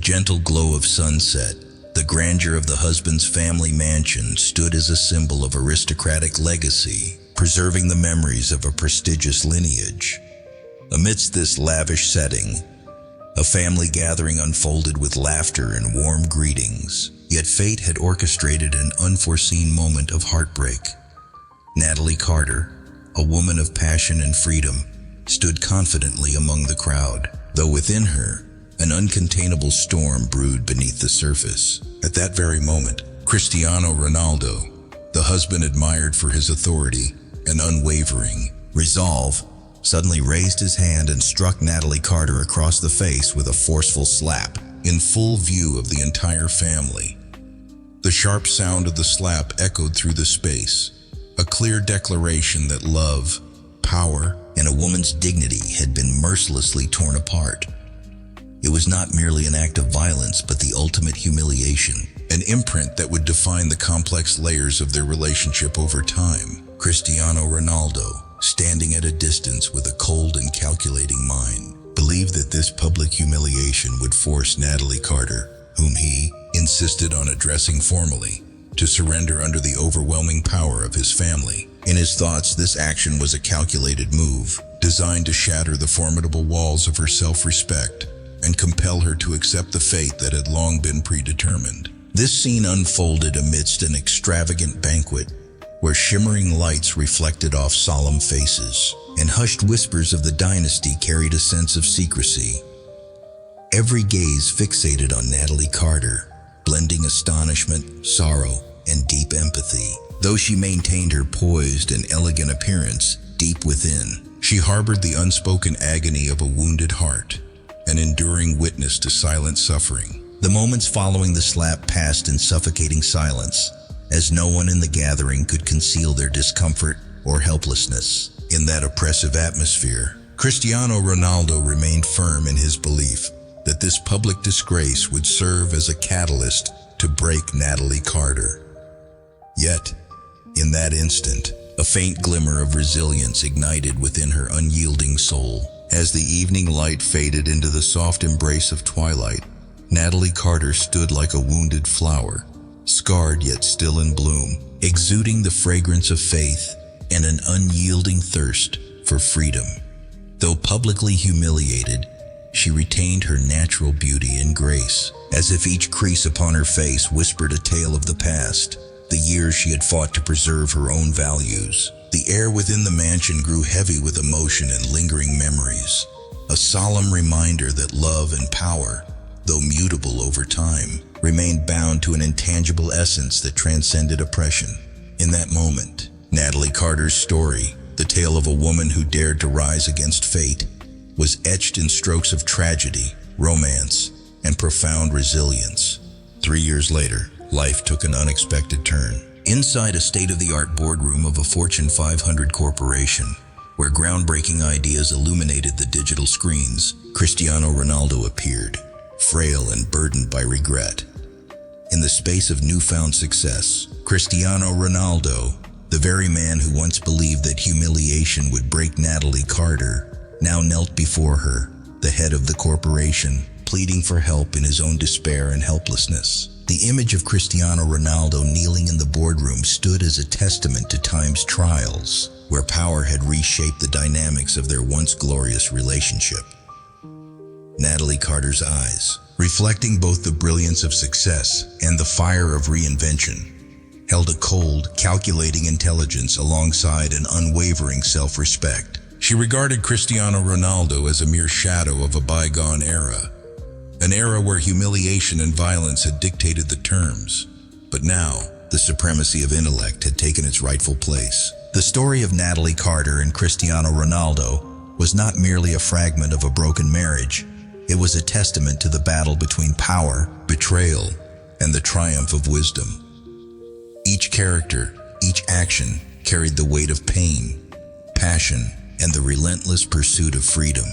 gentle glow of sunset, the grandeur of the husband's family mansion stood as a symbol of aristocratic legacy, preserving the memories of a prestigious lineage. Amidst this lavish setting, a family gathering unfolded with laughter and warm greetings, yet fate had orchestrated an unforeseen moment of heartbreak. Natalie Carter, a woman of passion and freedom, stood confidently among the crowd, though within her, an uncontainable storm brewed beneath the surface. At that very moment, Cristiano Ronaldo, the husband admired for his authority and unwavering resolve, suddenly raised his hand and struck Natalie Carter across the face with a forceful slap, in full view of the entire family. The sharp sound of the slap echoed through the space, a clear declaration that love, power, and a woman's dignity had been mercilessly torn apart. It was not merely an act of violence, but the ultimate humiliation, an imprint that would define the complex layers of their relationship over time. Cristiano Ronaldo, standing at a distance with a cold and calculating mind, believed that this public humiliation would force Natalie Carter, whom he insisted on addressing formally, to surrender under the overwhelming power of his family. In his thoughts, this action was a calculated move, designed to shatter the formidable walls of her self-respect and compel her to accept the fate that had long been predetermined. This scene unfolded amidst an extravagant banquet, where shimmering lights reflected off solemn faces, and hushed whispers of the dynasty carried a sense of secrecy. Every gaze fixated on Natalie Carter, blending astonishment, sorrow, and deep empathy. Though she maintained her poised and elegant appearance, deep within, she harbored the unspoken agony of a wounded heart, an enduring witness to silent suffering. The moments following the slap passed in suffocating silence, as no one in the gathering could conceal their discomfort or helplessness. In that oppressive atmosphere, Cristiano Ronaldo remained firm in his belief that this public disgrace would serve as a catalyst to break Natalie Carter. Yet, in that instant, a faint glimmer of resilience ignited within her unyielding soul. As the evening light faded into the soft embrace of twilight, Natalie Carter stood like a wounded flower, scarred yet still in bloom, exuding the fragrance of faith and an unyielding thirst for freedom. Though publicly humiliated, she retained her natural beauty and grace, as if each crease upon her face whispered a tale of the past, the years she had fought to preserve her own values. The air within the mansion grew heavy with emotion and lingering memories, a solemn reminder that love and power, though mutable over time, remained bound to an intangible essence that transcended oppression. In that moment, Natalie Carter's story, the tale of a woman who dared to rise against fate, was etched in strokes of tragedy, romance, and profound resilience. 3 years later, life took an unexpected turn. Inside a state-of-the-art boardroom of a Fortune 500 corporation, where groundbreaking ideas illuminated the digital screens, Cristiano Ronaldo appeared, frail and burdened by regret. In the space of newfound success, Cristiano Ronaldo, the very man who once believed that humiliation would break Natalie Carter, now knelt before her, the head of the corporation, pleading for help in his own despair and helplessness. The image of Cristiano Ronaldo kneeling in the boardroom stood as a testament to time's trials, where power had reshaped the dynamics of their once glorious relationship. Natalie Carter's eyes, reflecting both the brilliance of success and the fire of reinvention, held a cold, calculating intelligence alongside an unwavering self-respect. She regarded Cristiano Ronaldo as a mere shadow of a bygone era, an era where humiliation and violence had dictated the terms. But now, the supremacy of intellect had taken its rightful place. The story of Natalie Carter and Cristiano Ronaldo was not merely a fragment of a broken marriage. It was a testament to the battle between power, betrayal, and the triumph of wisdom. Each character, each action, carried the weight of pain, passion, and the relentless pursuit of freedom,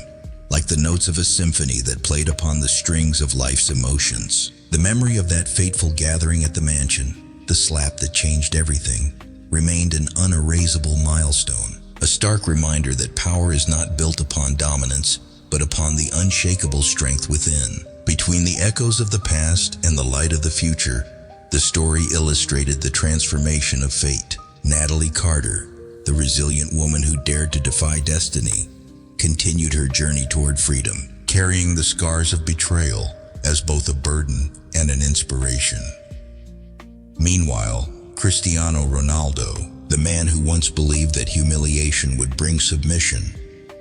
like the notes of a symphony that played upon the strings of life's emotions. The memory of that fateful gathering at the mansion, the slap that changed everything, remained an unerasable milestone, a stark reminder that power is not built upon dominance, but upon the unshakable strength within. Between the echoes of the past and the light of the future, the story illustrated the transformation of fate. Natalie Carter, the resilient woman who dared to defy destiny, continued her journey toward freedom, carrying the scars of betrayal as both a burden and an inspiration. Meanwhile, Cristiano Ronaldo, the man who once believed that humiliation would bring submission,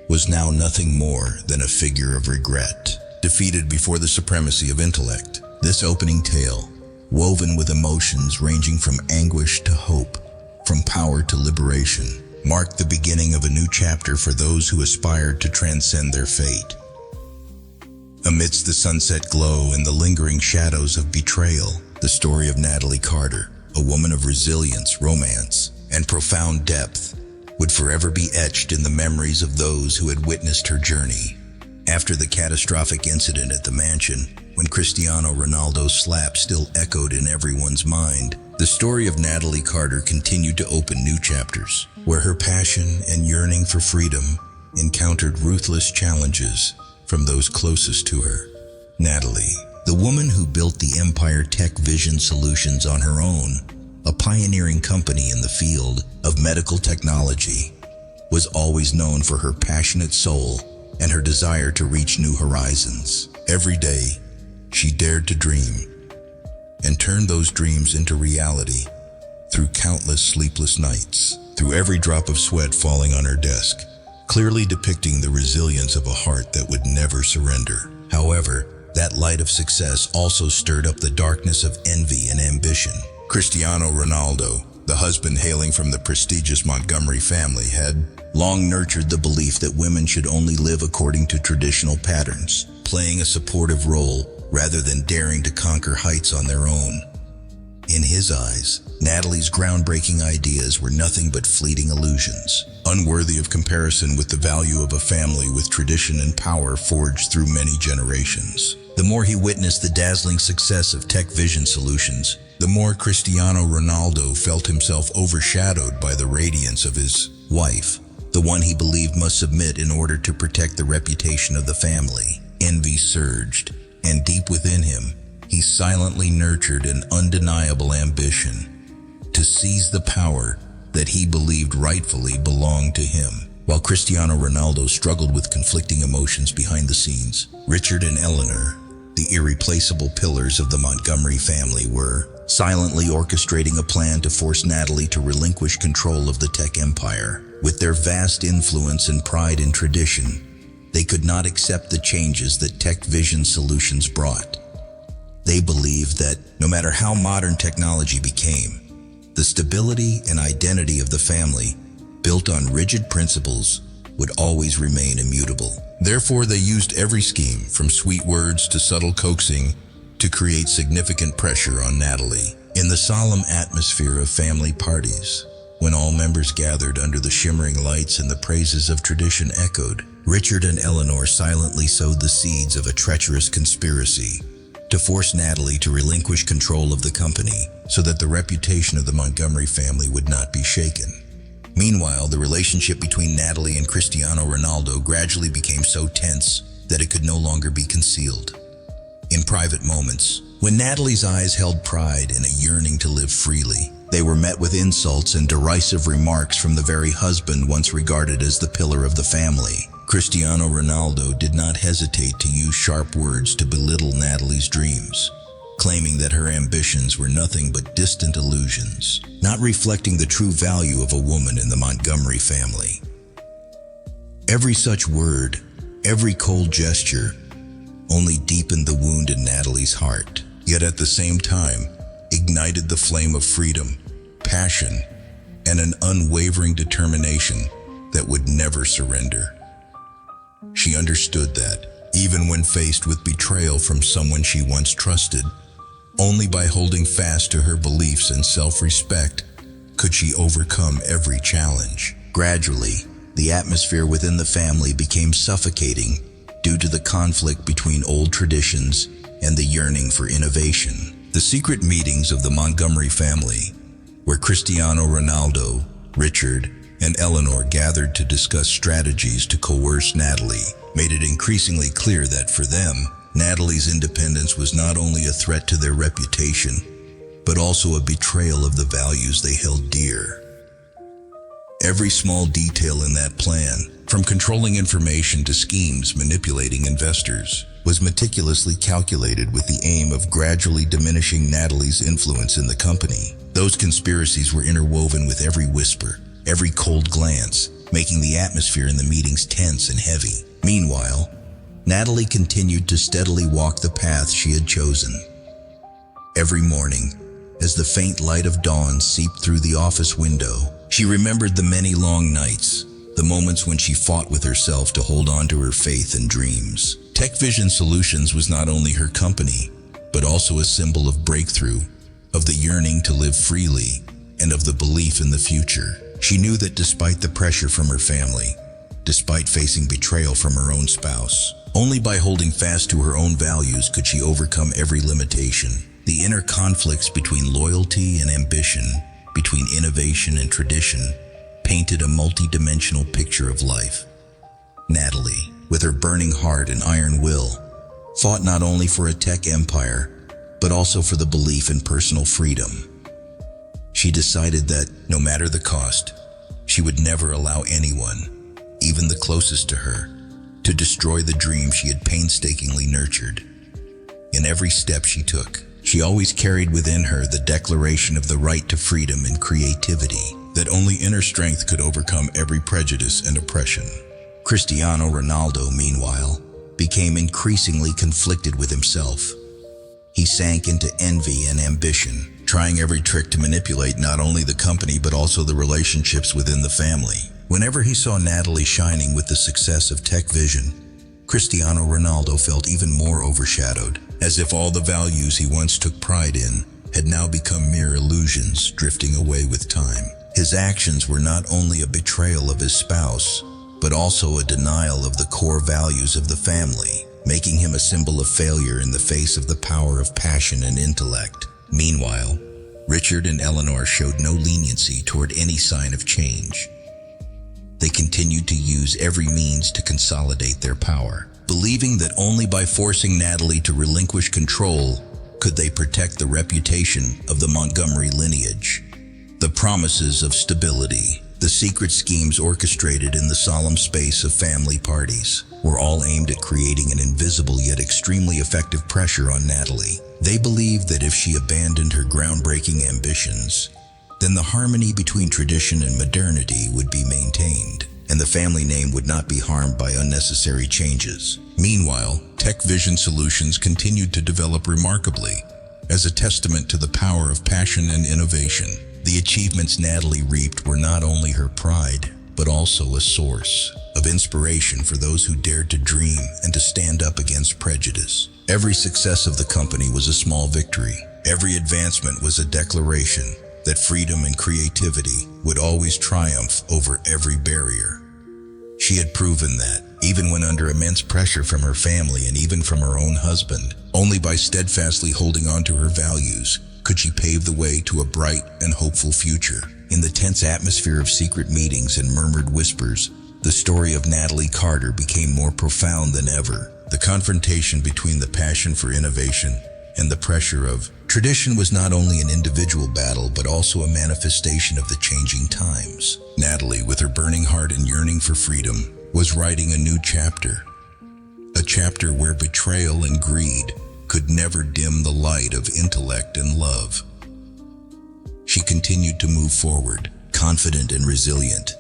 was now nothing more than a figure of regret, defeated before the supremacy of intellect. This opening tale, woven with emotions ranging from anguish to hope, from power to liberation, marked the beginning of a new chapter for those who aspired to transcend their fate. Amidst the sunset glow and the lingering shadows of betrayal, the story of Natalie Carter, a woman of resilience, romance, and profound depth, would forever be etched in the memories of those who had witnessed her journey. After the catastrophic incident at the mansion, when Cristiano Ronaldo's slap still echoed in everyone's mind, the story of Natalie Carter continued to open new chapters, where her passion and yearning for freedom encountered ruthless challenges from those closest to her. Natalie, the woman who built the Empire Tech Vision Solutions on her own, a pioneering company in the field of medical technology, was always known for her passionate soul and her desire to reach new horizons. Every day, she dared to dream and turn those dreams into reality through countless sleepless nights, through every drop of sweat falling on her desk, clearly depicting the resilience of a heart that would never surrender. However, that light of success also stirred up the darkness of envy and ambition. Cristiano Ronaldo, the husband hailing from the prestigious Montgomery family, had long nurtured the belief that women should only live according to traditional patterns, playing a supportive role rather than daring to conquer heights on their own. In his eyes, Natalie's groundbreaking ideas were nothing but fleeting illusions, unworthy of comparison with the value of a family with tradition and power forged through many generations. The more he witnessed the dazzling success of Tech Vision Solutions, the more Cristiano Ronaldo felt himself overshadowed by the radiance of his wife, the one he believed must submit in order to protect the reputation of the family. Envy surged, and deep within him, he silently nurtured an undeniable ambition to seize the power that he believed rightfully belonged to him. While Cristiano Ronaldo struggled with conflicting emotions behind the scenes, Richard and Eleanor, the irreplaceable pillars of the Montgomery family, were silently orchestrating a plan to force Natalie to relinquish control of the tech empire. With their vast influence and pride in tradition, they could not accept the changes that Tech Vision Solutions brought. They believed that no matter how modern technology became, the stability and identity of the family, built on rigid principles, would always remain immutable. Therefore, they used every scheme, from sweet words to subtle coaxing, to create significant pressure on Natalie. In the solemn atmosphere of family parties, when all members gathered under the shimmering lights and the praises of tradition echoed, Richard and Eleanor silently sowed the seeds of a treacherous conspiracy to force Natalie to relinquish control of the company so that the reputation of the Montgomery family would not be shaken. Meanwhile, the relationship between Natalie and Cristiano Ronaldo gradually became so tense that it could no longer be concealed. In private moments, when Natalie's eyes held pride and a yearning to live freely, they were met with insults and derisive remarks from the very husband once regarded as the pillar of the family. Cristiano Ronaldo did not hesitate to use sharp words to belittle Natalie's dreams, claiming that her ambitions were nothing but distant illusions, not reflecting the true value of a woman in the Montgomery family. Every such word, every cold gesture, only deepened the wound in Natalie's heart, yet at the same time ignited the flame of freedom, passion, and an unwavering determination that would never surrender. She understood that, even when faced with betrayal from someone she once trusted, only by holding fast to her beliefs and self-respect could she overcome every challenge. Gradually, the atmosphere within the family became suffocating due to the conflict between old traditions and the yearning for innovation. The secret meetings of the Montgomery family, where Cristiano Ronaldo, Richard, and Eleanor gathered to discuss strategies to coerce Natalie, made it increasingly clear that for them, Natalie's independence was not only a threat to their reputation, but also a betrayal of the values they held dear. Every small detail in that plan, from controlling information to schemes manipulating investors, was meticulously calculated with the aim of gradually diminishing Natalie's influence in the company. Those conspiracies were interwoven with every whisper, every cold glance, making the atmosphere in the meetings tense and heavy. Meanwhile, Natalie continued to steadily walk the path she had chosen. Every morning, as the faint light of dawn seeped through the office window, she remembered the many long nights, the moments when she fought with herself to hold on to her faith and dreams. Tech Vision Solutions was not only her company, but also a symbol of breakthrough, of the yearning to live freely, and of the belief in the future. She knew that despite the pressure from her family, despite facing betrayal from her own spouse, only by holding fast to her own values could she overcome every limitation. The inner conflicts between loyalty and ambition, between innovation and tradition, painted a multi-dimensional picture of life. Natalie, with her burning heart and iron will, fought not only for a tech empire, but also for the belief in personal freedom. She decided that, no matter the cost, she would never allow anyone, even the closest to her, to destroy the dream she had painstakingly nurtured. In every step she took, she always carried within her the declaration of the right to freedom and creativity, that only inner strength could overcome every prejudice and oppression. Cristiano Ronaldo, meanwhile, became increasingly conflicted with himself. He sank into envy and ambition, trying every trick to manipulate not only the company but also the relationships within the family. Whenever he saw Natalie shining with the success of Tech Vision, Cristiano Ronaldo felt even more overshadowed, as if all the values he once took pride in had now become mere illusions drifting away with time. His actions were not only a betrayal of his spouse, but also a denial of the core values of the family, making him a symbol of failure in the face of the power of passion and intellect. Meanwhile, Richard and Eleanor showed no leniency toward any sign of change. They continued to use every means to consolidate their power, believing that only by forcing Natalie to relinquish control could they protect the reputation of the Montgomery lineage. The promises of stability, the secret schemes orchestrated in the solemn space of family parties, were all aimed at creating an invisible yet extremely effective pressure on Natalie. They believed that if she abandoned her groundbreaking ambitions, then the harmony between tradition and modernity would be maintained, and the family name would not be harmed by unnecessary changes. Meanwhile, Tech Vision Solutions continued to develop remarkably, as a testament to the power of passion and innovation. The achievements Natalie reaped were not only her pride, but also a source of inspiration for those who dared to dream and to stand up against prejudice. Every success of the company was a small victory. Every advancement was a declaration that freedom and creativity would always triumph over every barrier. She had proven that, even when under immense pressure from her family and even from her own husband, only by steadfastly holding on to her values could she pave the way to a bright and hopeful future. In the tense atmosphere of secret meetings and murmured whispers, the story of Natalie Carter became more profound than ever. The confrontation between the passion for innovation and the pressure of tradition was not only an individual battle, but also a manifestation of the changing times. Natalie, with her burning heart and yearning for freedom, was writing a new chapter. A chapter where betrayal and greed could never dim the light of intellect and love. She continued to move forward, confident and resilient,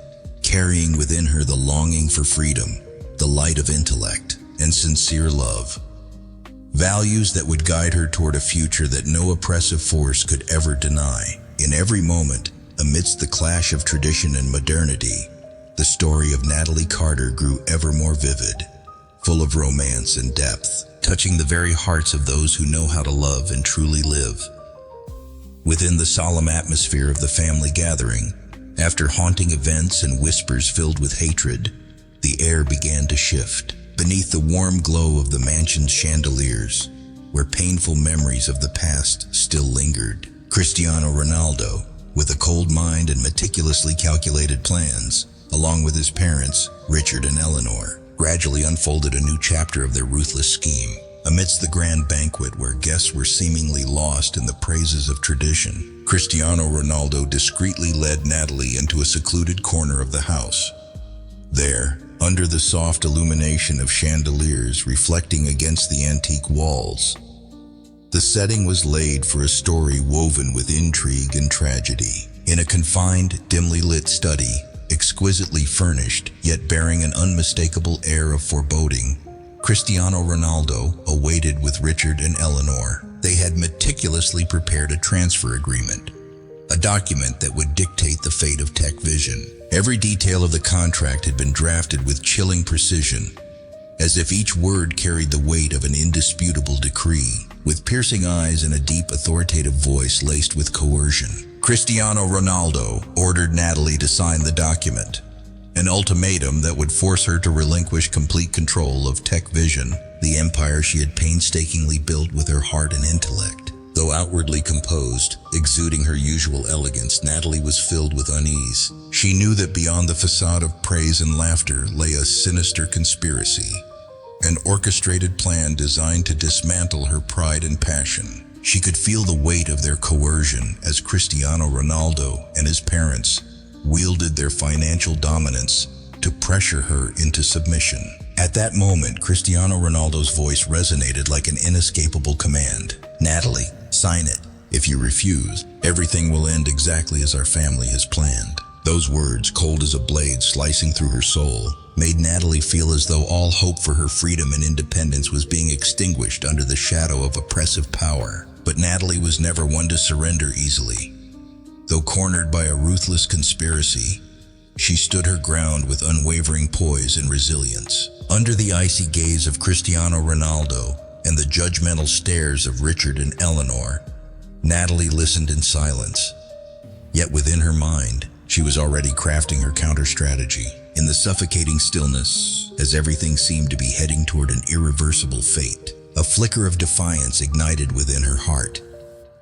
carrying within her the longing for freedom, the light of intellect, and sincere love. Values that would guide her toward a future that no oppressive force could ever deny. In every moment, amidst the clash of tradition and modernity, the story of Natalie Carter grew ever more vivid, full of romance and depth, touching the very hearts of those who know how to love and truly live. Within the solemn atmosphere of the family gathering, after haunting events and whispers filled with hatred, the air began to shift. Beneath the warm glow of the mansion's chandeliers, where painful memories of the past still lingered, Cristiano Ronaldo, with a cold mind and meticulously calculated plans, along with his parents, Richard and Eleanor, gradually unfolded a new chapter of their ruthless scheme. Amidst the grand banquet where guests were seemingly lost in the praises of tradition, Cristiano Ronaldo discreetly led Natalie into a secluded corner of the house. There, under the soft illumination of chandeliers reflecting against the antique walls, the setting was laid for a story woven with intrigue and tragedy. In a confined, dimly lit study, exquisitely furnished, yet bearing an unmistakable air of foreboding, Cristiano Ronaldo awaited with Richard and Eleanor. They had meticulously prepared a transfer agreement, a document that would dictate the fate of Tech Vision. Every detail of the contract had been drafted with chilling precision, as if each word carried the weight of an indisputable decree. With piercing eyes and a deep, authoritative voice laced with coercion, Cristiano Ronaldo ordered Natalie to sign the document, an ultimatum that would force her to relinquish complete control of Tech Vision, the empire she had painstakingly built with her heart and intellect. Though outwardly composed, exuding her usual elegance, Natalie was filled with unease. She knew that beyond the facade of praise and laughter lay a sinister conspiracy, an orchestrated plan designed to dismantle her pride and passion. She could feel the weight of their coercion as Cristiano Ronaldo and his parents wielded their financial dominance to pressure her into submission. At that moment, Cristiano Ronaldo's voice resonated like an inescapable command. "Natalie, sign it. If you refuse, everything will end exactly as our family has planned." Those words, cold as a blade slicing through her soul, made Natalie feel as though all hope for her freedom and independence was being extinguished under the shadow of oppressive power. But Natalie was never one to surrender easily. Though cornered by a ruthless conspiracy, she stood her ground with unwavering poise and resilience. Under the icy gaze of Cristiano Ronaldo and the judgmental stares of Richard and Eleanor, Natalie listened in silence. Yet within her mind, she was already crafting her counter-strategy. In the suffocating stillness, as everything seemed to be heading toward an irreversible fate, a flicker of defiance ignited within her heart,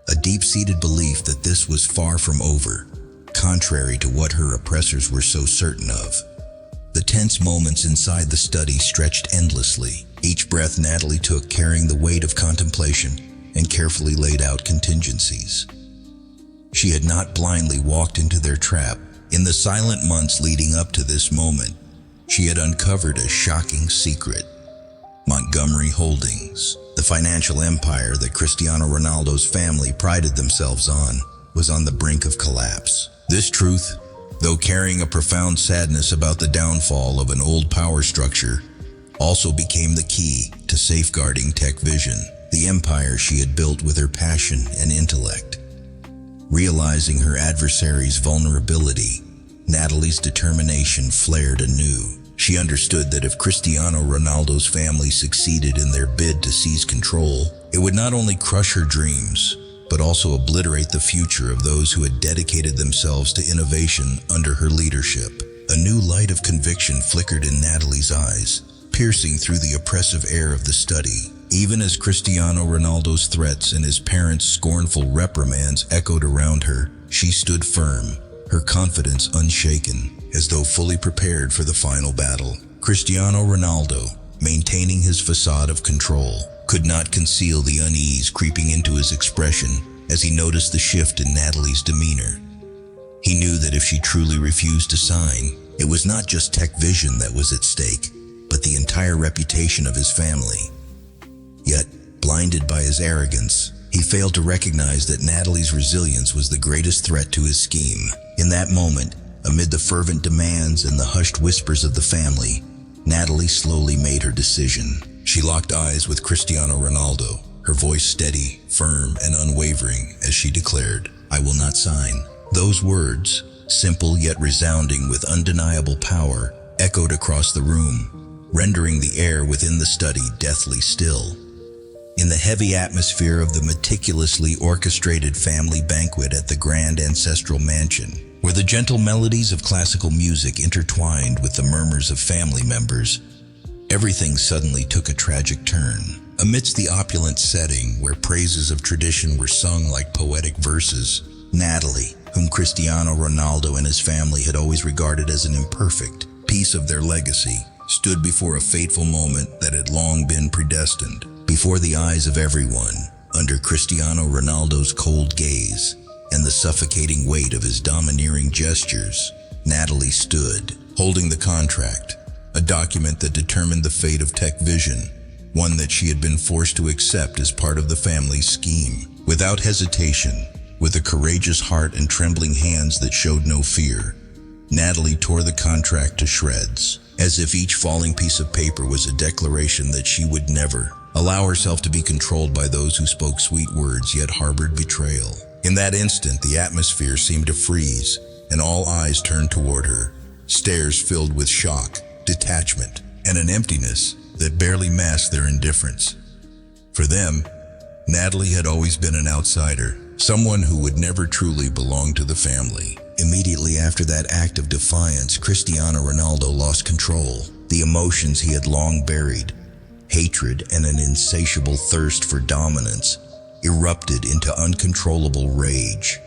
a deep-seated belief that this was far from over, contrary to what her oppressors were so certain of. The tense moments inside the study stretched endlessly, each breath Natalie took carrying the weight of contemplation and carefully laid out contingencies. She had not blindly walked into their trap. In the silent months leading up to this moment, she had uncovered a shocking secret. Montgomery Holdings, the financial empire that Cristiano Ronaldo's family prided themselves on, was on the brink of collapse. This truth, though carrying a profound sadness about the downfall of an old power structure, also became the key to safeguarding Tech Vision, the empire she had built with her passion and intellect. Realizing her adversary's vulnerability, Natalie's determination flared anew. She understood that if Cristiano Ronaldo's family succeeded in their bid to seize control, it would not only crush her dreams, but also obliterate the future of those who had dedicated themselves to innovation under her leadership. A new light of conviction flickered in Natalie's eyes, piercing through the oppressive air of the study. Even as Cristiano Ronaldo's threats and his parents' scornful reprimands echoed around her, she stood firm, her confidence unshaken, as though fully prepared for the final battle. Cristiano Ronaldo, maintaining his facade of control, could not conceal the unease creeping into his expression as he noticed the shift in Natalie's demeanor. He knew that if she truly refused to sign, it was not just Tech Vision that was at stake, but the entire reputation of his family. Yet, blinded by his arrogance, he failed to recognize that Natalie's resilience was the greatest threat to his scheme. In that moment, amid the fervent demands and the hushed whispers of the family, Natalie slowly made her decision. She locked eyes with Cristiano Ronaldo, her voice steady, firm, and unwavering as she declared, "I will not sign." Those words, simple yet resounding with undeniable power, echoed across the room, rendering the air within the study deathly still. In the heavy atmosphere of the meticulously orchestrated family banquet at the grand ancestral mansion, where the gentle melodies of classical music intertwined with the murmurs of family members, everything suddenly took a tragic turn. Amidst the opulent setting where praises of tradition were sung like poetic verses, Natalie, whom Cristiano Ronaldo and his family had always regarded as an imperfect piece of their legacy, stood before a fateful moment that had long been predestined. Before the eyes of everyone, under Cristiano Ronaldo's cold gaze and the suffocating weight of his domineering gestures, Natalie stood, holding the contract, a document that determined the fate of Tech Vision, one that she had been forced to accept as part of the family's scheme. Without hesitation, with a courageous heart and trembling hands that showed no fear, Natalie tore the contract to shreds, as if each falling piece of paper was a declaration that she would never allow herself to be controlled by those who spoke sweet words yet harbored betrayal. In that instant, the atmosphere seemed to freeze, and all eyes turned toward her, stares filled with shock, detachment, and an emptiness that barely masked their indifference. For them, Natalie had always been an outsider, someone who would never truly belong to the family. Immediately after that act of defiance, Cristiano Ronaldo lost control. The emotions he had long buried, hatred and an insatiable thirst for dominance, erupted into uncontrollable rage.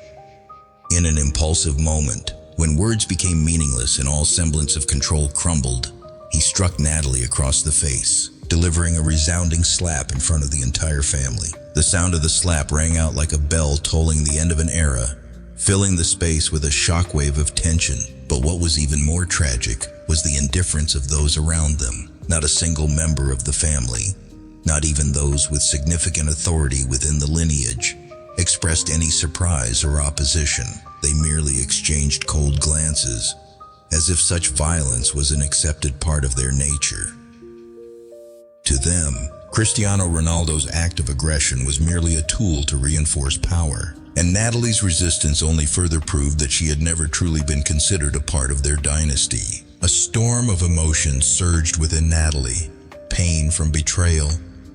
In an impulsive moment, when words became meaningless and all semblance of control crumbled, he struck Natalie across the face, delivering a resounding slap in front of the entire family. The sound of the slap rang out like a bell tolling the end of an era, filling the space with a shockwave of tension. But what was even more tragic was the indifference of those around them. Not a single member of the family, not even those with significant authority within the lineage, expressed any surprise or opposition. They merely exchanged cold glances, as if such violence was an accepted part of their nature. To them, Cristiano Ronaldo's act of aggression was merely a tool to reinforce power, and Natalie's resistance only further proved that she had never truly been considered a part of their dynasty. A storm of emotions surged within Natalie, pain from betrayal,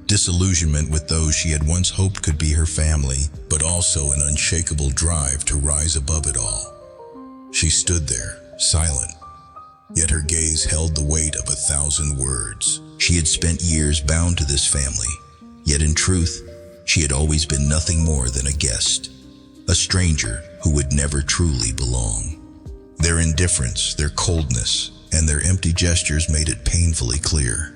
disillusionment with those she had once hoped could be her family, but also an unshakable drive to rise above it all. She stood there, silent, yet her gaze held the weight of 1,000 words. She had spent years bound to this family, yet in truth, she had always been nothing more than a guest, a stranger who would never truly belong. Their indifference, their coldness, and their empty gestures made it painfully clear.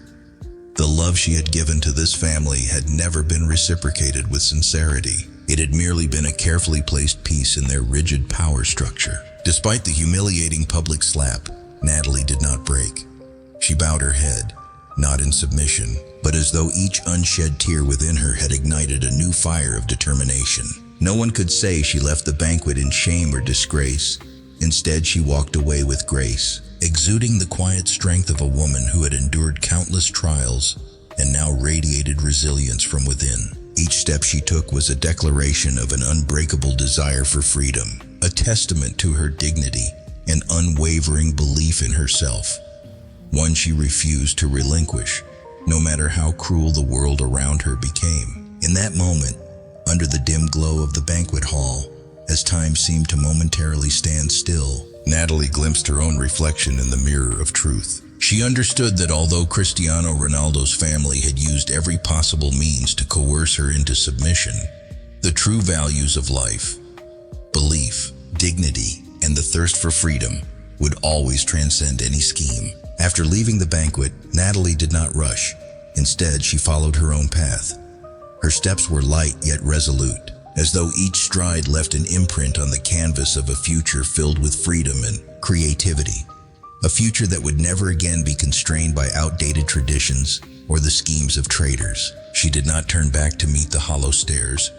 The love she had given to this family had never been reciprocated with sincerity. It had merely been a carefully placed piece in their rigid power structure. Despite the humiliating public slap, Natalie did not break. She bowed her head, not in submission, but as though each unshed tear within her had ignited a new fire of determination. No one could say she left the banquet in shame or disgrace. Instead, she walked away with grace, exuding the quiet strength of a woman who had endured countless trials and now radiated resilience from within. Each step she took was a declaration of an unbreakable desire for freedom, a testament to her dignity and unwavering belief in herself, one she refused to relinquish, no matter how cruel the world around her became. In that moment, under the dim glow of the banquet hall, as time seemed to momentarily stand still, Natalie glimpsed her own reflection in the mirror of truth. She understood that although Cristiano Ronaldo's family had used every possible means to coerce her into submission, the true values of life, belief, dignity, and the thirst for freedom would always transcend any scheme. After leaving the banquet, Natalie did not rush. Instead, she followed her own path. Her steps were light yet resolute, as though each stride left an imprint on the canvas of a future filled with freedom and creativity. A future that would never again be constrained by outdated traditions or the schemes of traitors. She did not turn back to meet the hollow stares,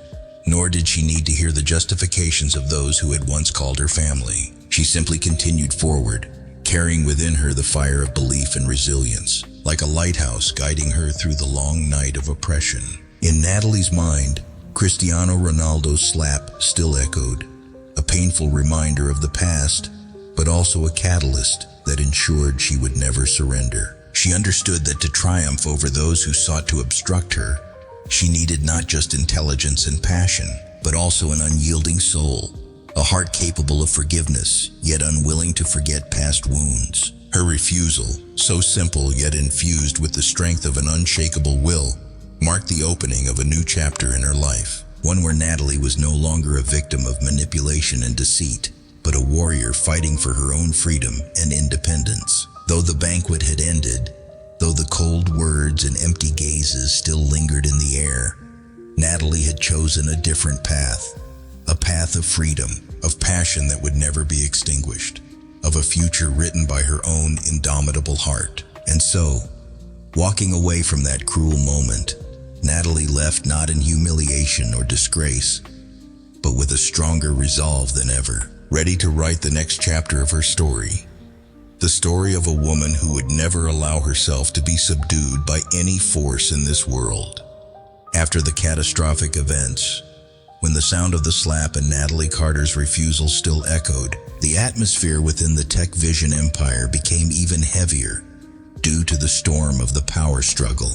nor did she need to hear the justifications of those who had once called her family. She simply continued forward, carrying within her the fire of belief and resilience, like a lighthouse guiding her through the long night of oppression. In Natalie's mind, Cristiano Ronaldo's slap still echoed, a painful reminder of the past, but also a catalyst that ensured she would never surrender. She understood that to triumph over those who sought to obstruct her, she needed not just intelligence and passion, but also an unyielding soul, a heart capable of forgiveness, yet unwilling to forget past wounds. Her refusal, so simple yet infused with the strength of an unshakable will, marked the opening of a new chapter in her life, one where Natalie was no longer a victim of manipulation and deceit, but a warrior fighting for her own freedom and independence. Though the banquet had ended, Though the cold words and empty gazes still lingered in the air, Natalie had chosen a different path. A path of freedom, of passion that would never be extinguished, of a future written by her own indomitable heart. And so, walking away from that cruel moment, Natalie left not in humiliation or disgrace, but with a stronger resolve than ever, ready to write the next chapter of her story. The story of a woman who would never allow herself to be subdued by any force in this world. After the catastrophic events, when the sound of the slap and Natalie Carter's refusal still echoed, the atmosphere within the Tech Vision empire became even heavier due to the storm of the power struggle.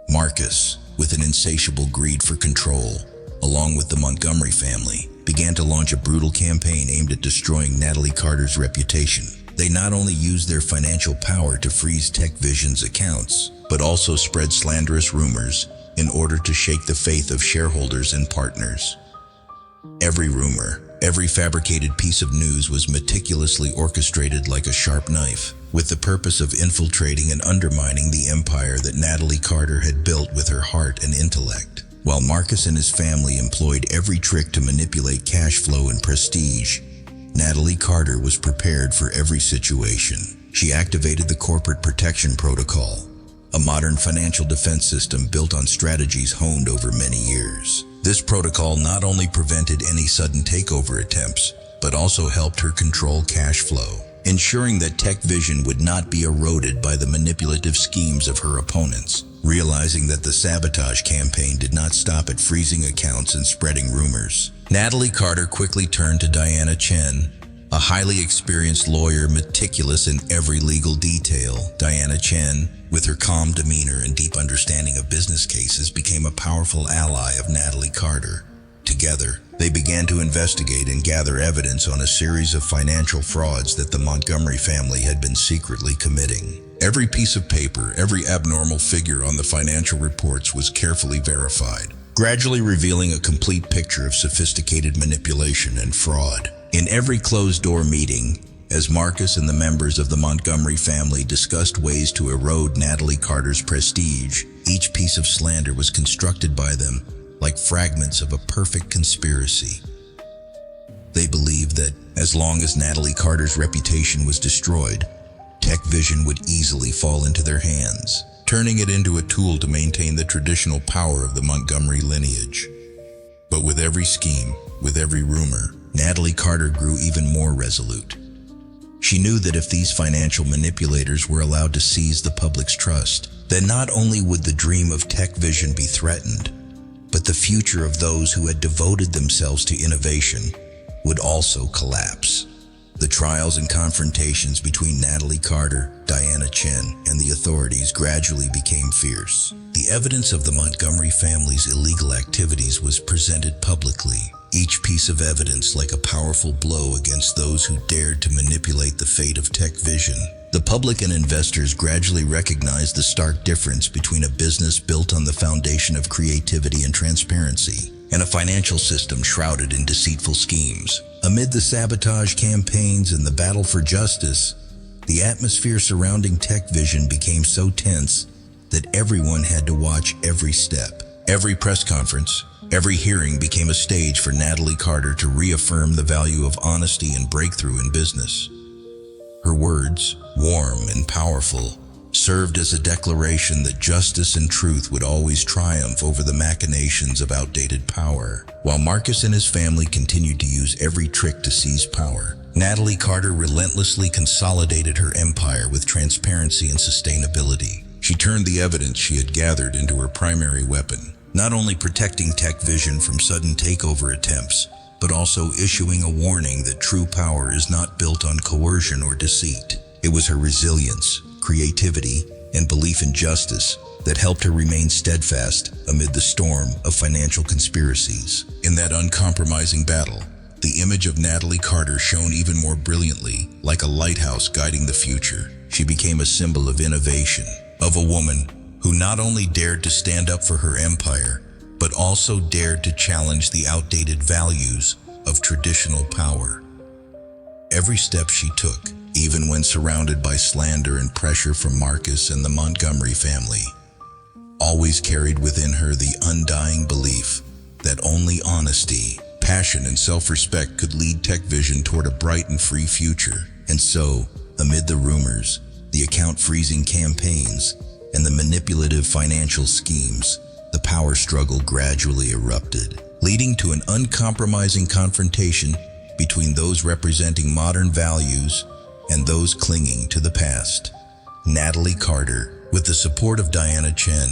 Marcus, with an insatiable greed for control, along with the Montgomery family, began to launch a brutal campaign aimed at destroying Natalie Carter's reputation. They not only used their financial power to freeze Tech Vision's accounts, but also spread slanderous rumors in order to shake the faith of shareholders and partners. Every rumor, every fabricated piece of news was meticulously orchestrated like a sharp knife, with the purpose of infiltrating and undermining the empire that Natalie Carter had built with her heart and intellect. While Marcus and his family employed every trick to manipulate cash flow and prestige, Natalie Carter was prepared for every situation. She activated the Corporate Protection Protocol, a modern financial defense system built on strategies honed over many years. This protocol not only prevented any sudden takeover attempts, but also helped her control cash flow, ensuring that Tech Vision would not be eroded by the manipulative schemes of her opponents. Realizing that the sabotage campaign did not stop at freezing accounts and spreading rumors, Natalie Carter quickly turned to Diana Chen, a highly experienced lawyer meticulous in every legal detail. Diana Chen, with her calm demeanor and deep understanding of business cases, became a powerful ally of Natalie Carter. Together, they began to investigate and gather evidence on a series of financial frauds that the Montgomery family had been secretly committing. Every piece of paper, every abnormal figure on the financial reports was carefully verified, gradually revealing a complete picture of sophisticated manipulation and fraud. In every closed-door meeting, as Marcus and the members of the Montgomery family discussed ways to erode Natalie Carter's prestige, each piece of slander was constructed by them like fragments of a perfect conspiracy. They believed that, as long as Natalie Carter's reputation was destroyed, Tech Vision would easily fall into their hands, turning it into a tool to maintain the traditional power of the Montgomery lineage. But with every scheme, with every rumor, Natalie Carter grew even more resolute. She knew that if these financial manipulators were allowed to seize the public's trust, then not only would the dream of Tech Vision be threatened, but the future of those who had devoted themselves to innovation would also collapse. The trials and confrontations between Natalie Carter, Diana Chen, and the authorities gradually became fierce. The evidence of the Montgomery family's illegal activities was presented publicly, each piece of evidence like a powerful blow against those who dared to manipulate the fate of Tech Vision. The public and investors gradually recognized the stark difference between a business built on the foundation of creativity and transparency, and a financial system shrouded in deceitful schemes. Amid the sabotage campaigns and the battle for justice, the atmosphere surrounding Tech Vision became so tense that everyone had to watch every step. Every press conference, every hearing became a stage for Natalie Carter to reaffirm the value of honesty and breakthrough in business. Her words, warm and powerful, served as a declaration that justice and truth would always triumph over the machinations of outdated power. While Marcus and his family continued to use every trick to seize power, Natalie Carter relentlessly consolidated her empire with transparency and sustainability. She turned the evidence she had gathered into her primary weapon, not only protecting Tech Vision from sudden takeover attempts, but also issuing a warning that true power is not built on coercion or deceit. It was her resilience, creativity, and belief in justice that helped her remain steadfast amid the storm of financial conspiracies. In that uncompromising battle, the image of Natalie Carter shone even more brilliantly, like a lighthouse guiding the future. She became a symbol of innovation, of a woman who not only dared to stand up for her empire, but also dared to challenge the outdated values of traditional power. Every step she took, even when surrounded by slander and pressure from Marcus and the Montgomery family. Always carried within her the undying belief that only honesty, passion, and self-respect could lead TechVision toward a bright and free future. And so, amid the rumors, the account freezing campaigns, and the manipulative financial schemes, the power struggle gradually erupted, leading to an uncompromising confrontation between those representing modern values and those clinging to the past. Natalie Carter, with the support of Diana Chen,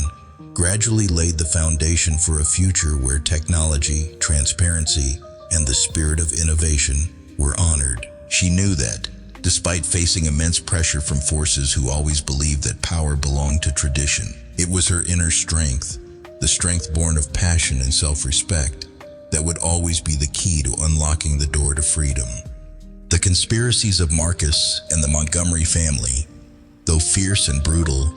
gradually laid the foundation for a future where technology, transparency, and the spirit of innovation were honored. She knew that, despite facing immense pressure from forces who always believed that power belonged to tradition, it was her inner strength, the strength born of passion and self-respect, that would always be the key to unlocking the door to freedom. The conspiracies of Marcus and the Montgomery family, though fierce and brutal,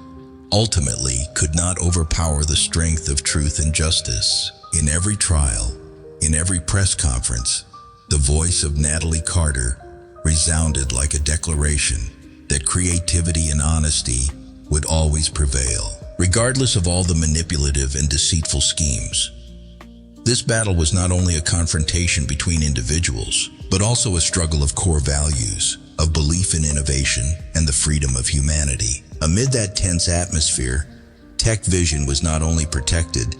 ultimately could not overpower the strength of truth and justice. In every trial, in every press conference, the voice of Natalie Carter resounded like a declaration that creativity and honesty would always prevail, regardless of all the manipulative and deceitful schemes. This battle was not only a confrontation between individuals, but also a struggle of core values, of belief in innovation and the freedom of humanity. Amid that tense atmosphere, TechVision was not only protected,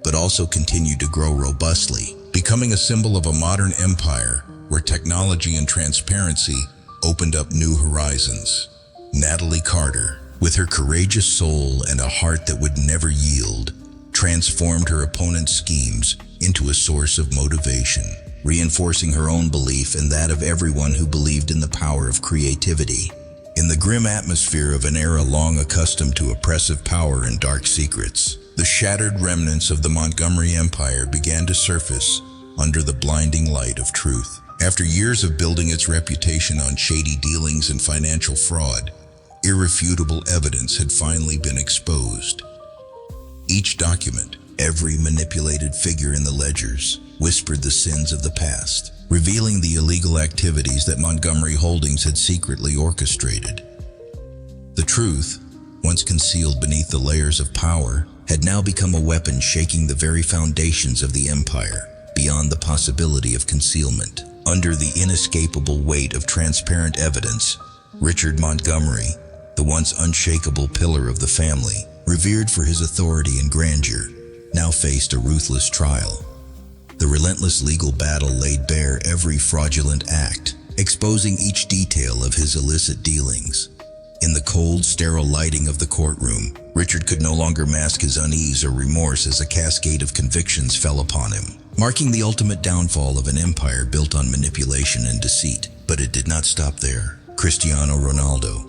but also continued to grow robustly, becoming a symbol of a modern empire where technology and transparency opened up new horizons. Natalie Carter, with her courageous soul and a heart that would never yield, transformed her opponent's schemes into a source of motivation, reinforcing her own belief and that of everyone who believed in the power of creativity. In the grim atmosphere of an era long accustomed to oppressive power and dark secrets, the shattered remnants of the Montgomery Empire began to surface under the blinding light of truth. After years of building its reputation on shady dealings and financial fraud, irrefutable evidence had finally been exposed. Each document, every manipulated figure in the ledgers, whispered the sins of the past, revealing the illegal activities that Montgomery Holdings had secretly orchestrated. The truth, once concealed beneath the layers of power, had now become a weapon shaking the very foundations of the empire, beyond the possibility of concealment. Under the inescapable weight of transparent evidence, Richard Montgomery, the once unshakable pillar of the family, revered for his authority and grandeur, now faced a ruthless trial. The relentless legal battle laid bare every fraudulent act, exposing each detail of his illicit dealings. In the cold, sterile lighting of the courtroom, Richard could no longer mask his unease or remorse as a cascade of convictions fell upon him, marking the ultimate downfall of an empire built on manipulation and deceit. But it did not stop there. Cristiano Ronaldo,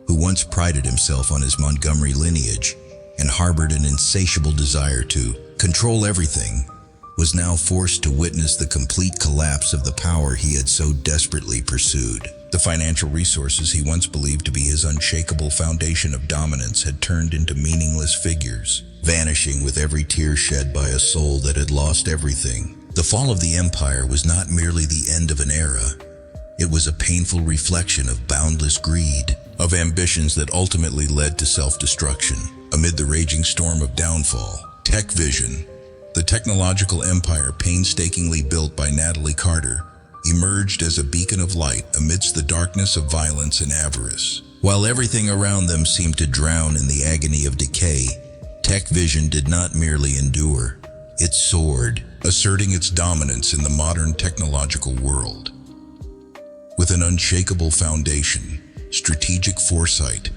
who once prided himself on his Montgomery lineage and harbored an insatiable desire to control everything, was now forced to witness the complete collapse of the power he had so desperately pursued. The financial resources he once believed to be his unshakable foundation of dominance had turned into meaningless figures, vanishing with every tear shed by a soul that had lost everything. The fall of the empire was not merely the end of an era. It was a painful reflection of boundless greed, of ambitions that ultimately led to self-destruction. Amid the raging storm of downfall, TechVision, the technological empire painstakingly built by Natalie Carter, emerged as a beacon of light amidst the darkness of violence and avarice. While everything around them seemed to drown in the agony of decay, TechVision did not merely endure. It soared, asserting its dominance in the modern technological world. With an unshakable foundation, strategic foresight,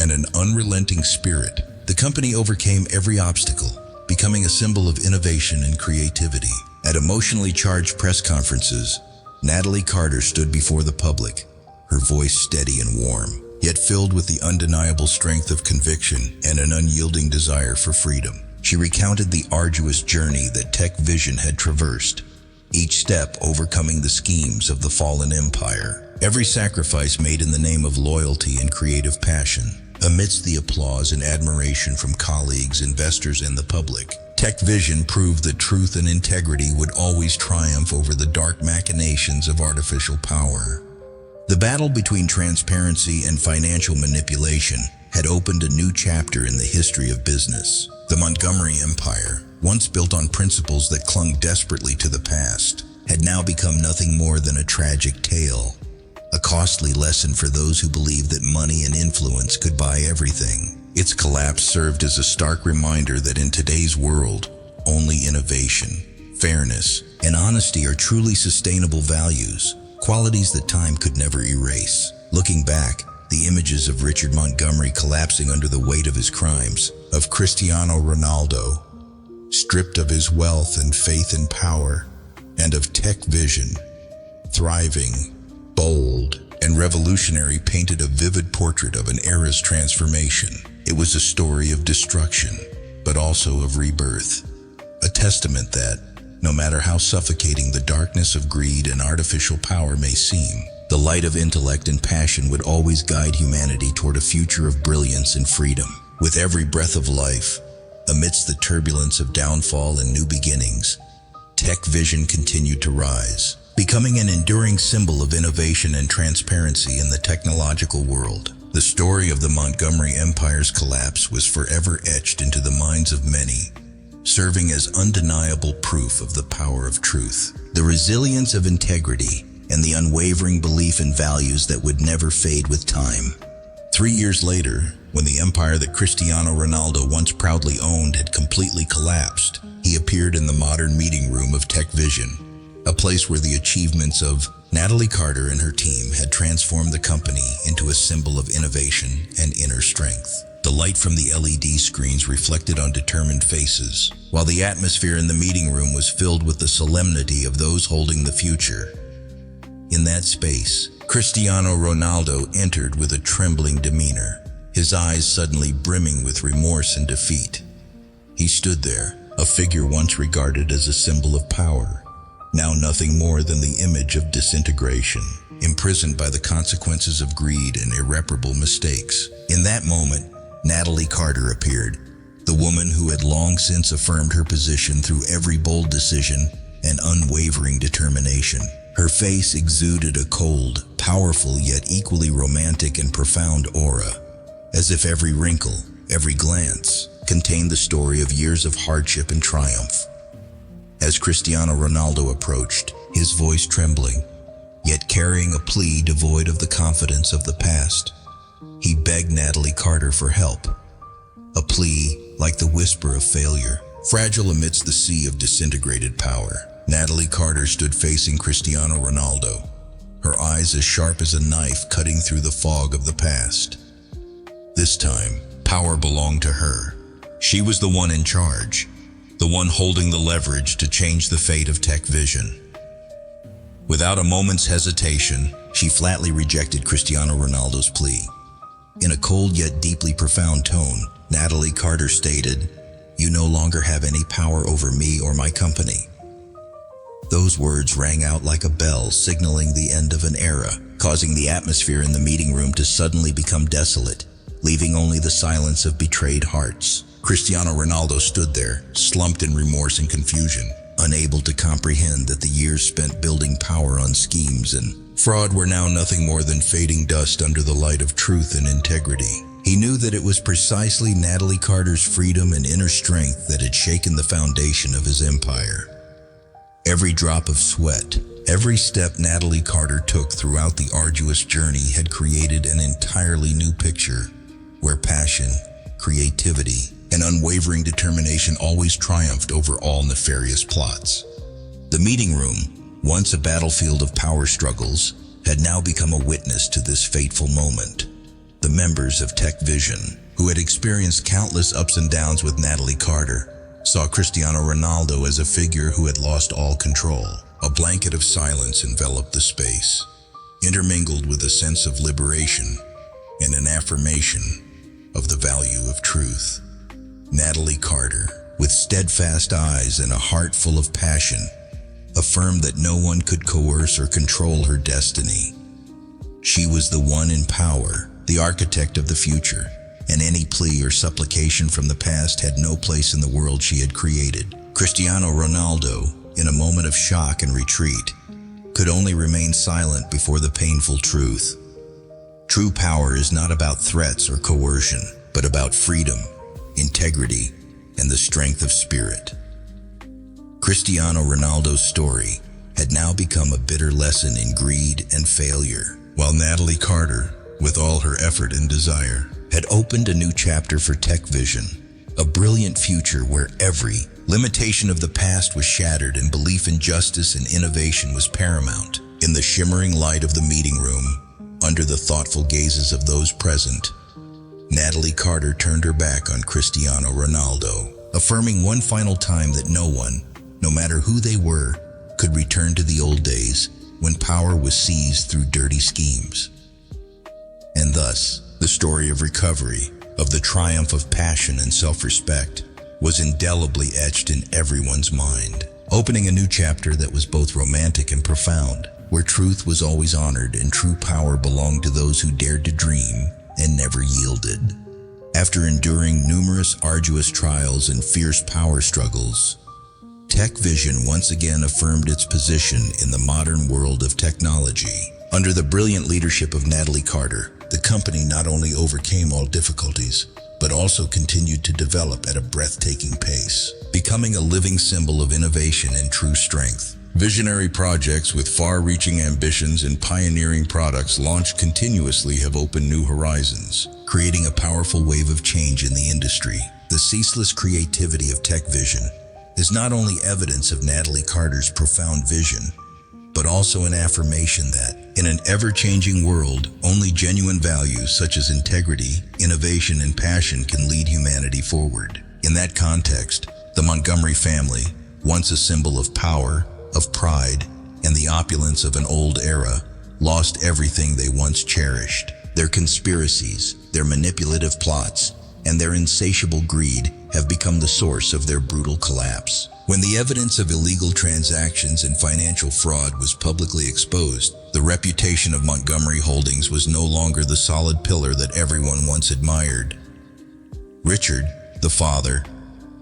and an unrelenting spirit, the company overcame every obstacle, becoming a symbol of innovation and creativity. At emotionally charged press conferences, Natalie Carter stood before the public, her voice steady and warm, yet filled with the undeniable strength of conviction and an unyielding desire for freedom. She recounted the arduous journey that TechVision had traversed, each step overcoming the schemes of the fallen empire, every sacrifice made in the name of loyalty and creative passion. Amidst the applause and admiration from colleagues, investors, and the public, TechVision proved that truth and integrity would always triumph over the dark machinations of artificial power. The The battle between transparency and financial manipulation had opened a new chapter in the history of business. The Montgomery Empire, once built on principles that clung desperately to the past, had now become nothing more than a tragic tale, a costly lesson for those who believed that money and influence could buy everything. Its collapse served as a stark reminder that in today's world, only innovation, fairness, and honesty are truly sustainable values, qualities that time could never erase. Looking back, the images of Richard Montgomery collapsing under the weight of his crimes, of Cristiano Ronaldo, stripped of his wealth and faith in power, and of Tech Vision, thriving, bold, and revolutionary, painted a vivid portrait of an era's transformation. It was a story of destruction, but also of rebirth, a testament that, no matter how suffocating the darkness of greed and artificial power may seem, the light of intellect and passion would always guide humanity toward a future of brilliance and freedom. With every breath of life, amidst the turbulence of downfall and new beginnings, Tech Vision continued to rise, becoming an enduring symbol of innovation and transparency in the technological world. The story of the Montgomery Empire's collapse was forever etched into the minds of many, serving as undeniable proof of the power of truth, the resilience of integrity, and the unwavering belief in values that would never fade with time. 3 years later, when the empire that Cristiano Ronaldo once proudly owned had completely collapsed, he appeared in the modern meeting room of Tech Vision, a place where the achievements of Natalie Carter and her team had transformed the company into a symbol of innovation and inner strength. The light from the LED screens reflected on determined faces, while the atmosphere in the meeting room was filled with the solemnity of those holding the future. In that space, Cristiano Ronaldo entered with a trembling demeanor, his eyes suddenly brimming with remorse and defeat. He stood there, a figure once regarded as a symbol of power, now nothing more than the image of disintegration, imprisoned by the consequences of greed and irreparable mistakes. In that moment, Natalie Carter appeared, the woman who had long since affirmed her position through every bold decision and unwavering determination. Her face exuded a cold, powerful yet equally romantic and profound aura, as if every wrinkle, every glance, contained the story of years of hardship and triumph. As Cristiano Ronaldo approached, his voice trembling, yet carrying a plea devoid of the confidence of the past, he begged Natalie Carter for help. A plea like the whisper of failure, fragile amidst the sea of disintegrated power. Natalie Carter stood facing Cristiano Ronaldo, her eyes as sharp as a knife cutting through the fog of the past. This time, power belonged to her. She was the one in charge, the one holding the leverage to change the fate of Tech Vision. Without a moment's hesitation, she flatly rejected Cristiano Ronaldo's plea. In a cold yet deeply profound tone, Natalie Carter stated, "You no longer have any power over me or my company." Those words rang out like a bell, signaling the end of an era, causing the atmosphere in the meeting room to suddenly become desolate, leaving only the silence of betrayed hearts. Cristiano Ronaldo stood there, slumped in remorse and confusion, unable to comprehend that the years spent building power on schemes and fraud were now nothing more than fading dust under the light of truth and integrity. He knew that it was precisely Natalie Carter's freedom and inner strength that had shaken the foundation of his empire. Every drop of sweat, every step Natalie Carter took throughout the arduous journey had created an entirely new picture, where passion, creativity, and unwavering determination always triumphed over all nefarious plots. The meeting room, once a battlefield of power struggles, had now become a witness to this fateful moment. The members of Tech Vision, who had experienced countless ups and downs with Natalie Carter, saw Cristiano Ronaldo as a figure who had lost all control. A blanket of silence enveloped the space, intermingled with a sense of liberation and an affirmation of the value of truth. Natalie Carter, with steadfast eyes and a heart full of passion, affirmed that no one could coerce or control her destiny. She was the one in power, the architect of the future, and any plea or supplication from the past had no place in the world she had created. Cristiano Ronaldo, in a moment of shock and retreat, could only remain silent before the painful truth. True power is not about threats or coercion, but about freedom, integrity, and the strength of spirit. Cristiano Ronaldo's story had now become a bitter lesson in greed and failure, while Natalie Carter, with all her effort and desire, had opened a new chapter for Tech Vision, a brilliant future where every limitation of the past was shattered and belief in justice and innovation was paramount. In the shimmering light of the meeting room, under the thoughtful gazes of those present, Natalie Carter turned her back on Cristiano Ronaldo, affirming one final time that no one, no matter who they were, could return to the old days when power was seized through dirty schemes. And thus, the story of recovery, of the triumph of passion and self-respect, was indelibly etched in everyone's mind, opening a new chapter that was both romantic and profound, where truth was always honored and true power belonged to those who dared to dream and never yielded. After enduring numerous arduous trials and fierce power struggles, Tech Vision once again affirmed its position in the modern world of technology. Under the brilliant leadership of Natalie Carter, the company not only overcame all difficulties, but also continued to develop at a breathtaking pace, becoming a living symbol of innovation and true strength. Visionary projects with far-reaching ambitions and pioneering products launched continuously have opened new horizons, creating a powerful wave of change in the industry. The ceaseless creativity of Tech Vision is not only evidence of Natalie Carter's profound vision, but also an affirmation that, in an ever-changing world, only genuine values such as integrity, innovation, and passion can lead humanity forward. In that context, the Montgomery family, once a symbol of power, of pride, and the opulence of an old era, lost everything they once cherished. Their conspiracies, their manipulative plots, and their insatiable greed have become the source of their brutal collapse. When the evidence of illegal transactions and financial fraud was publicly exposed, the reputation of Montgomery Holdings was no longer the solid pillar that everyone once admired. Richard, the father,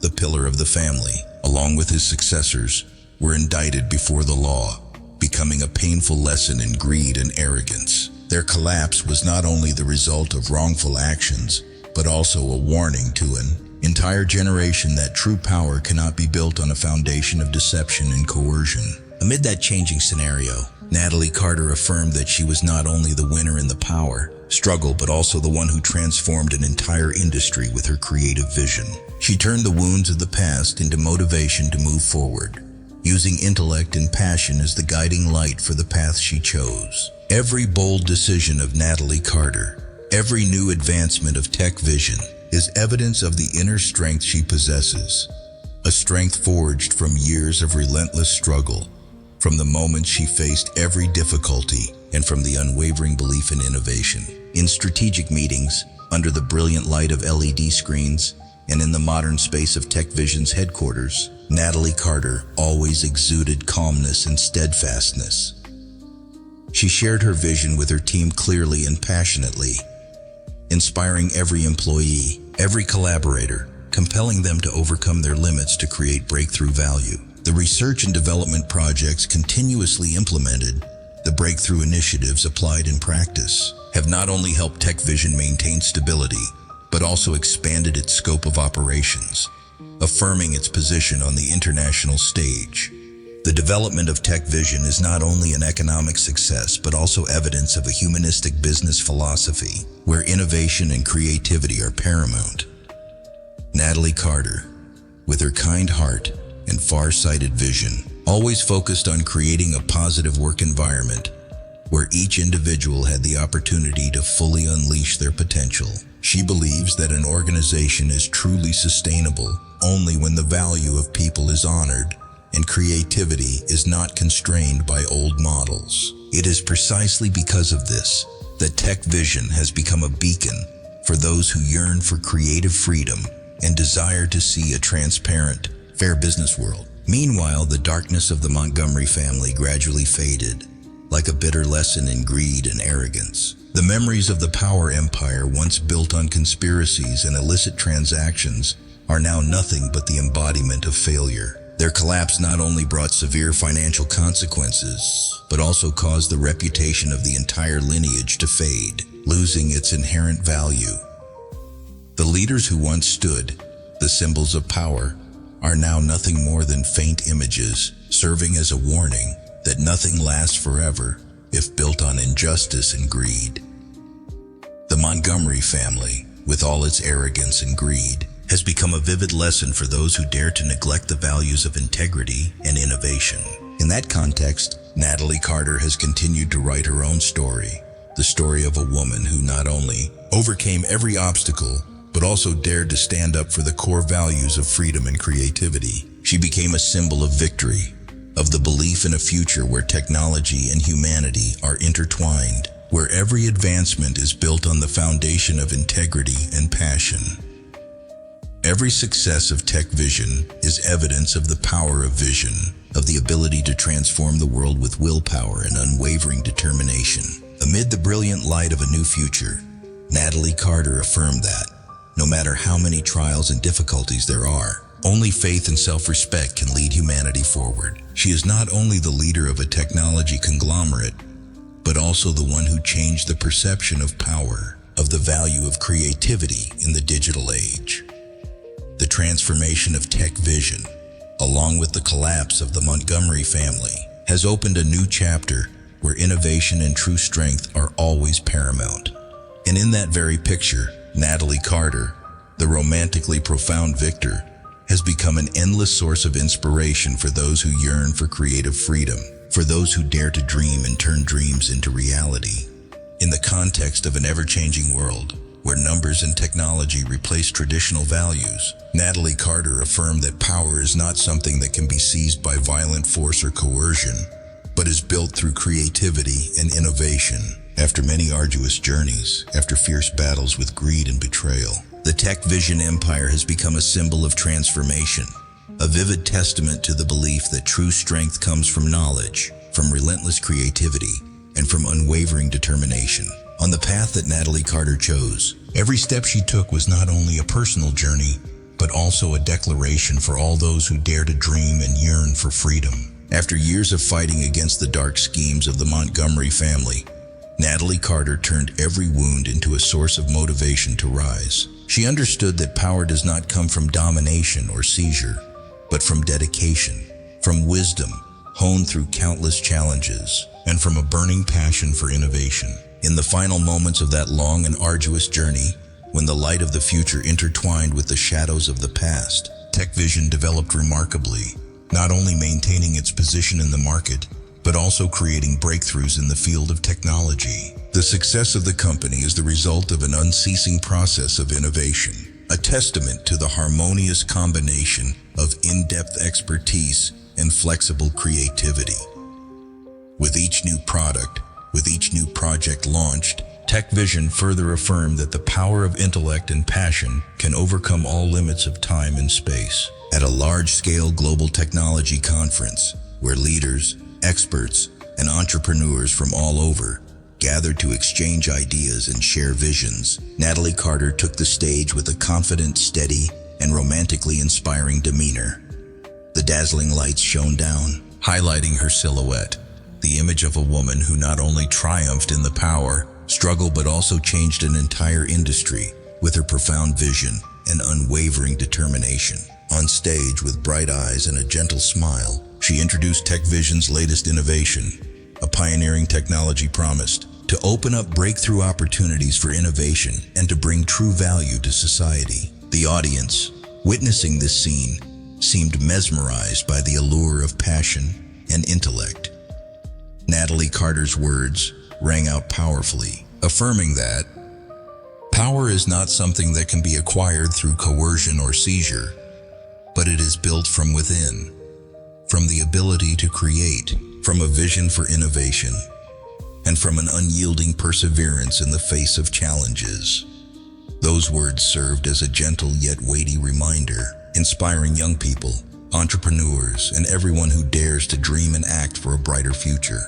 the pillar of the family, along with his successors, were indicted before the law, becoming a painful lesson in greed and arrogance. Their collapse was not only the result of wrongful actions, but also a warning to an entire generation that true power cannot be built on a foundation of deception and coercion. Amid that changing scenario, Natalie Carter affirmed that she was not only the winner in the power struggle, but also the one who transformed an entire industry with her creative vision. She turned the wounds of the past into motivation to move forward, using intellect and passion as the guiding light for the path she chose. Every bold decision of Natalie Carter, every new advancement of Tech Vision, is evidence of the inner strength she possesses, a strength forged from years of relentless struggle, from the moment she faced every difficulty, and from the unwavering belief in innovation. In strategic meetings, under the brilliant light of LED screens, and in the modern space of Tech Vision's headquarters, Natalie Carter always exuded calmness and steadfastness. She shared her vision with her team clearly and passionately, inspiring every employee, every collaborator, compelling them to overcome their limits to create breakthrough value. The research and development projects continuously implemented, the breakthrough initiatives applied in practice, have not only helped Tech Vision maintain stability, but also expanded its scope of operations, affirming its position on the international stage. The development of Tech Vision is not only an economic success, but also evidence of a humanistic business philosophy, where innovation and creativity are paramount. Natalie Carter, with her kind heart and far-sighted vision, always focused on creating a positive work environment where each individual had the opportunity to fully unleash their potential. She believes that an organization is truly sustainable only when the value of people is honored and creativity is not constrained by old models. It is precisely because of this that Tech Vision has become a beacon for those who yearn for creative freedom and desire to see a transparent, fair business world. Meanwhile, the darkness of the Montgomery family gradually faded, like a bitter lesson in greed and arrogance. The memories of the power empire, once built on conspiracies and illicit transactions, are now nothing but the embodiment of failure. Their collapse not only brought severe financial consequences, but also caused the reputation of the entire lineage to fade, losing its inherent value. The leaders who once stood, the symbols of power, are now nothing more than faint images, serving as a warning that nothing lasts forever if built on injustice and greed. The Montgomery family, with all its arrogance and greed, has become a vivid lesson for those who dare to neglect the values of integrity and innovation. In that context, Natalie Carter has continued to write her own story, the story of a woman who not only overcame every obstacle, but also dared to stand up for the core values of freedom and creativity. She became a symbol of victory, of the belief in a future where technology and humanity are intertwined, where every advancement is built on the foundation of integrity and passion. Every success of tech vision is evidence of the power of vision, of the ability to transform the world with willpower and unwavering determination. Amid the brilliant light of a new future, Natalie Carter affirmed that, no matter how many trials and difficulties there are, only faith and self-respect can lead humanity forward. She is not only the leader of a technology conglomerate, but also the one who changed the perception of power, of the value of creativity in the digital age. The transformation of tech vision, along with the collapse of the Montgomery family, has opened a new chapter where innovation and true strength are always paramount. And in that very picture, Natalie Carter, the romantically profound victor, has become an endless source of inspiration for those who yearn for creative freedom, for those who dare to dream and turn dreams into reality. In the context of an ever-changing world, where numbers and technology replace traditional values, Natalie Carter affirmed that power is not something that can be seized by violent force or coercion, but is built through creativity and innovation. After many arduous journeys, after fierce battles with greed and betrayal, the tech vision empire has become a symbol of transformation, a vivid testament to the belief that true strength comes from knowledge, from relentless creativity, and from unwavering determination. On the path that Natalie Carter chose, every step she took was not only a personal journey, but also a declaration for all those who dare to dream and yearn for freedom. After years of fighting against the dark schemes of the Montgomery family, Natalie Carter turned every wound into a source of motivation to rise. She understood that power does not come from domination or seizure, but from dedication, from wisdom honed through countless challenges, and from a burning passion for innovation. In the final moments of that long and arduous journey, when the light of the future intertwined with the shadows of the past, tech vision developed remarkably, not only maintaining its position in the market, but also creating breakthroughs in the field of technology. The success of the company is the result of an unceasing process of innovation, a testament to the harmonious combination of in-depth expertise and flexible creativity. With each new product, with each new project launched, Tech Vision further affirmed that the power of intellect and passion can overcome all limits of time and space. At a large-scale global technology conference, where leaders, experts, and entrepreneurs from all over gathered to exchange ideas and share visions, Natalie Carter took the stage with a confident, steady, and romantically inspiring demeanor. The dazzling lights shone down, highlighting her silhouette, the image of a woman who not only triumphed in the power struggle but also changed an entire industry with her profound vision and unwavering determination. On stage with bright eyes and a gentle smile, she introduced Tech Vision's latest innovation, a pioneering technology promised to open up breakthrough opportunities for innovation and to bring true value to society. The audience, witnessing this scene, seemed mesmerized by the allure of passion and intellect. Natalie Carter's words rang out powerfully, affirming that power is not something that can be acquired through coercion or seizure, but it is built from within, from the ability to create, from a vision for innovation, and from an unyielding perseverance in the face of challenges. Those words served as a gentle yet weighty reminder, inspiring young people, entrepreneurs, and everyone who dares to dream and act for a brighter future.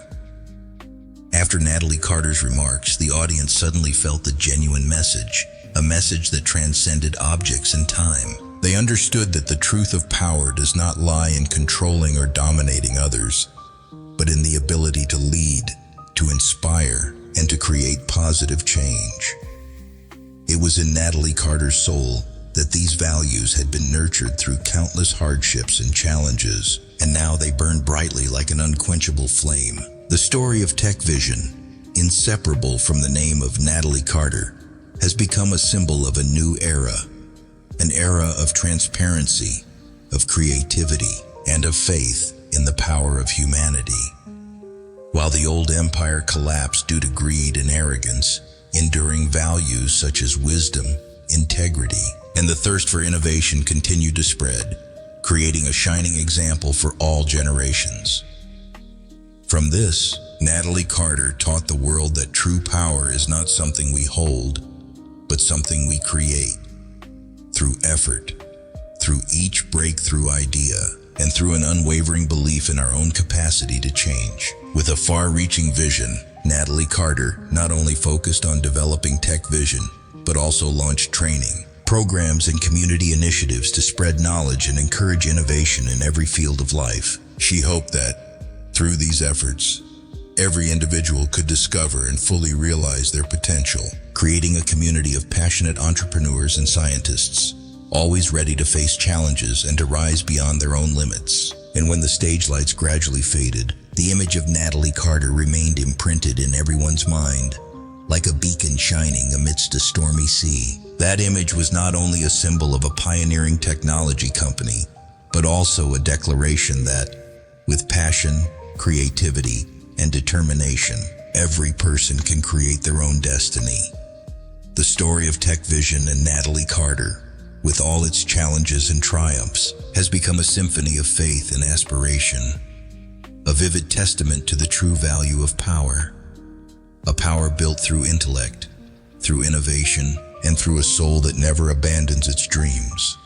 After Natalie Carter's remarks, the audience suddenly felt the genuine message, a message that transcended objects and time. They understood that the truth of power does not lie in controlling or dominating others, but in the ability to lead, to inspire, and to create positive change. It was in Natalie Carter's soul that these values had been nurtured through countless hardships and challenges, and now they burned brightly like an unquenchable flame. The story of Tech Vision, inseparable from the name of Natalie Carter, has become a symbol of a new era, an era of transparency, of creativity, and of faith in the power of humanity. While the old empire collapsed due to greed and arrogance, enduring values such as wisdom, integrity, and the thirst for innovation continued to spread, creating a shining example for all generations. From this, Natalie Carter taught the world that true power is not something we hold, but something we create. Through effort, through each breakthrough idea, and through an unwavering belief in our own capacity to change. With a far-reaching vision, Natalie Carter not only focused on developing Tech Vision, but also launched training, programs, and community initiatives to spread knowledge and encourage innovation in every field of life. She hoped that, through these efforts, every individual could discover and fully realize their potential, creating a community of passionate entrepreneurs and scientists, always ready to face challenges and to rise beyond their own limits. And when the stage lights gradually faded, the image of Natalie Carter remained imprinted in everyone's mind, like a beacon shining amidst a stormy sea. That image was not only a symbol of a pioneering technology company, but also a declaration that, with passion, creativity, and determination, every person can create their own destiny. The story of Tech Vision and Natalie Carter, with all its challenges and triumphs, has become a symphony of faith and aspiration, a vivid testament to the true value of power, a power built through intellect, through innovation, and through a soul that never abandons its dreams.